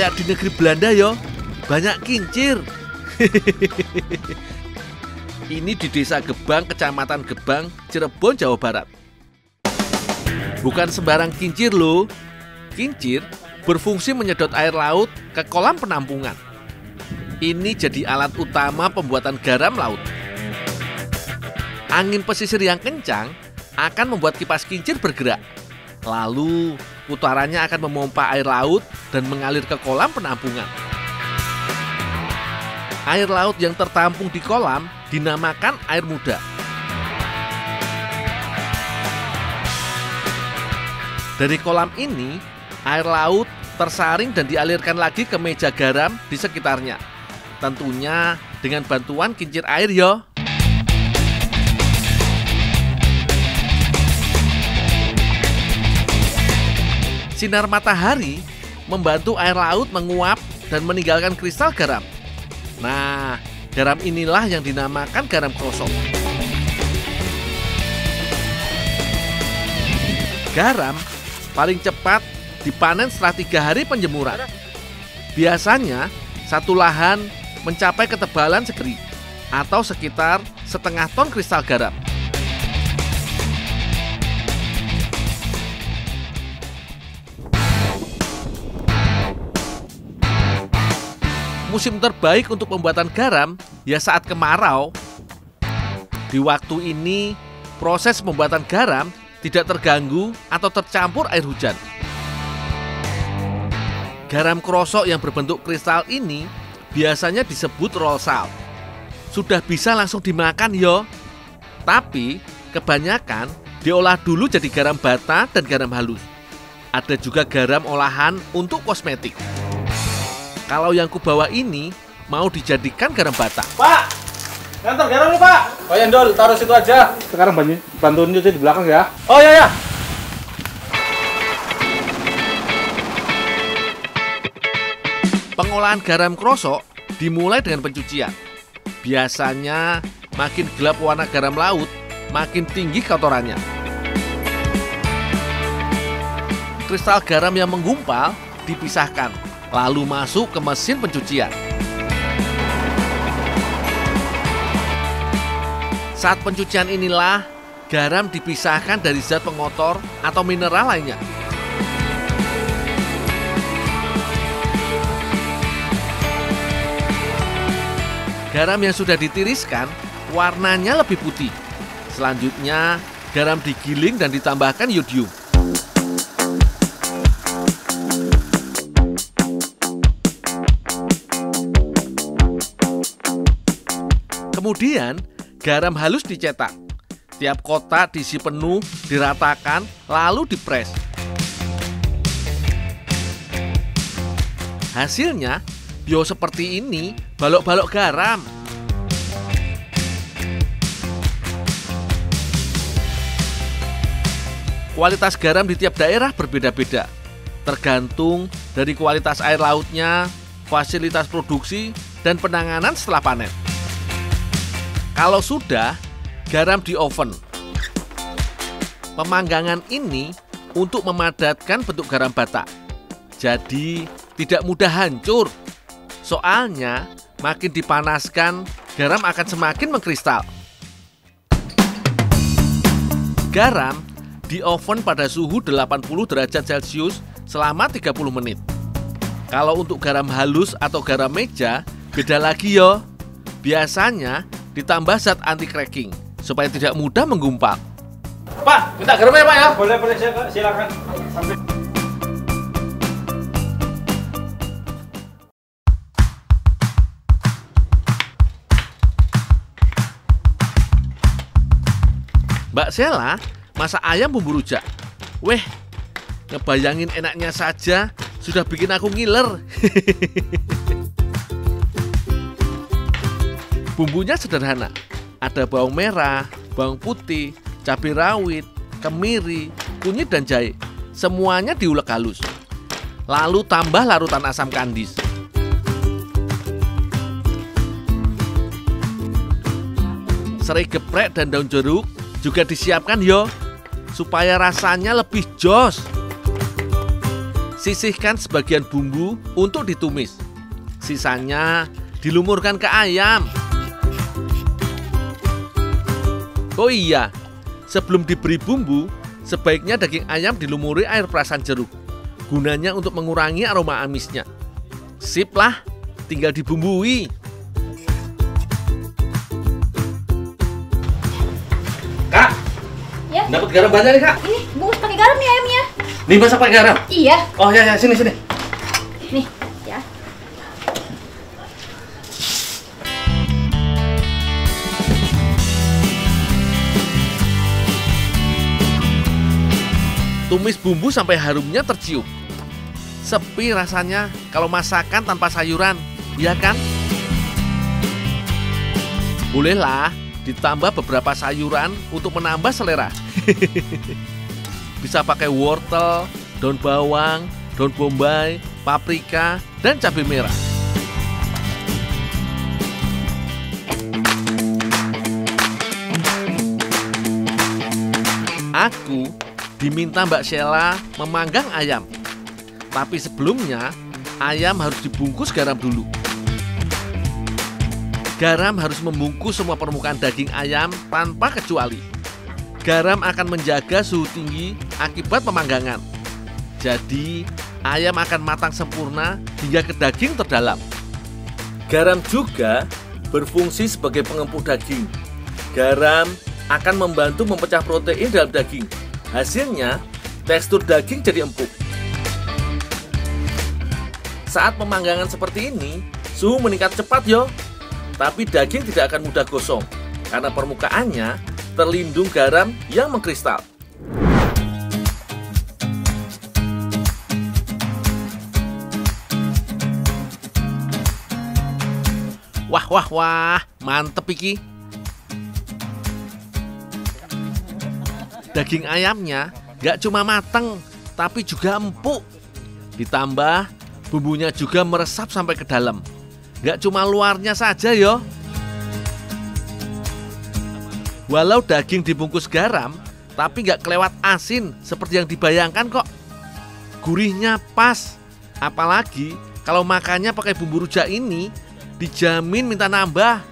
kayak di negeri Belanda yo, banyak kincir. Ini di Desa Gebang, Kecamatan Gebang, Cirebon, Jawa Barat. Bukan sembarang kincir loh. Kincir berfungsi menyedot air laut ke kolam penampungan. Ini jadi alat utama pembuatan garam laut. Angin pesisir yang kencang akan membuat kipas kincir bergerak. Lalu putarannya akan memompa air laut dan mengalir ke kolam penampungan. Air laut yang tertampung di kolam dinamakan air muda. Dari kolam ini, air laut tersaring dan dialirkan lagi ke meja garam di sekitarnya. Tentunya dengan bantuan kincir air yo. Sinar matahari membantu air laut menguap dan meninggalkan kristal garam. Nah, garam inilah yang dinamakan garam krosok. Garam paling cepat dipanen setelah 3 hari penjemuran. Biasanya satu lahan mencapai ketebalan segeri atau sekitar setengah ton kristal garam. Musim terbaik untuk pembuatan garam ya saat kemarau. Di waktu ini, proses pembuatan garam tidak terganggu atau tercampur air hujan. Garam krosok yang berbentuk kristal ini biasanya disebut roll salt. Sudah bisa langsung dimakan yo. Tapi kebanyakan diolah dulu jadi garam bata dan garam halus. Ada juga garam olahan untuk kosmetik. Kalau yang kubawa ini mau dijadikan garam bata. Pak, ngantar garam nih Pak. Oh ya Ndol, taruh situ aja. Sekarang bantuin nyuci di belakang ya. Oh ya ya. Pengolahan garam krosok dimulai dengan pencucian. Biasanya makin gelap warna garam laut, makin tinggi kotorannya. Kristal garam yang menggumpal dipisahkan, lalu masuk ke mesin pencucian. Saat pencucian inilah garam dipisahkan dari zat pengotor atau mineral lainnya. Garam yang sudah ditiriskan warnanya lebih putih. Selanjutnya garam digiling dan ditambahkan yodium. Kemudian garam halus dicetak. Tiap kotak diisi penuh, diratakan, lalu dipres. Hasilnya yo seperti ini, balok-balok garam. Kualitas garam di tiap daerah berbeda-beda, tergantung dari kualitas air lautnya, fasilitas produksi, dan penanganan setelah panen. Kalau sudah, garam di oven. Pemanggangan ini untuk memadatkan bentuk garam bata. Jadi tidak mudah hancur. Soalnya makin dipanaskan, garam akan semakin mengkristal. Garam di oven pada suhu 80 derajat Celcius selama 30 menit. Kalau untuk garam halus atau garam meja, beda lagi yo. Biasanya ditambah zat anti cracking supaya tidak mudah menggumpal. Pak, minta garam ya Pak ya? Boleh, silakan. Sampai. Mbak Sela masak ayam bumbu rujak. Weh, ngebayangin enaknya saja sudah bikin aku ngiler. Bumbunya sederhana. Ada bawang merah, bawang putih, cabai rawit, kemiri, kunyit dan jahe. Semuanya diulek halus. Lalu tambah larutan asam kandis. Serai geprek dan daun jeruk juga disiapkan yo, supaya rasanya lebih jos. Sisihkan sebagian bumbu untuk ditumis. Sisanya dilumurkan ke ayam. Oh iya, sebelum diberi bumbu, sebaiknya daging ayam dilumuri air perasan jeruk. Gunanya untuk mengurangi aroma amisnya. Sip lah, tinggal dibumbui. Kak, Ya. dapat garam banyak nih kak. Ini bungkus pakai garam nih ayamnya. Nih masak pakai garam. Iya. Oh ya sini. Nih, ya. Tumis bumbu sampai harumnya tercium. Sepi rasanya kalau masakan tanpa sayuran, ya kan? Bolehlah ditambah beberapa sayuran untuk menambah selera. Bisa pakai wortel, daun bawang, daun bombay, paprika, dan cabai merah. Aku diminta Mbak Sheila memanggang ayam. Tapi sebelumnya, ayam harus dibungkus garam dulu. Garam harus membungkus semua permukaan daging ayam tanpa kecuali. Garam akan menjaga suhu tinggi akibat pemanggangan. Jadi, ayam akan matang sempurna hingga ke daging terdalam. Garam juga berfungsi sebagai pengempuk daging. Garam akan membantu memecah protein dalam daging. Hasilnya, tekstur daging jadi empuk. Saat pemanggangan seperti ini, suhu meningkat cepat yo. Tapi daging tidak akan mudah gosong karena permukaannya terlindung garam yang mengkristal. Wah, mantep iki. Daging ayamnya gak cuma mateng, tapi juga empuk. Ditambah bumbunya juga meresap sampai ke dalam. Gak cuma luarnya saja yo. Walau daging dibungkus garam, tapi gak kelewat asin seperti yang dibayangkan kok. Gurihnya pas. Apalagi kalau makannya pakai bumbu rujak ini, dijamin minta nambah.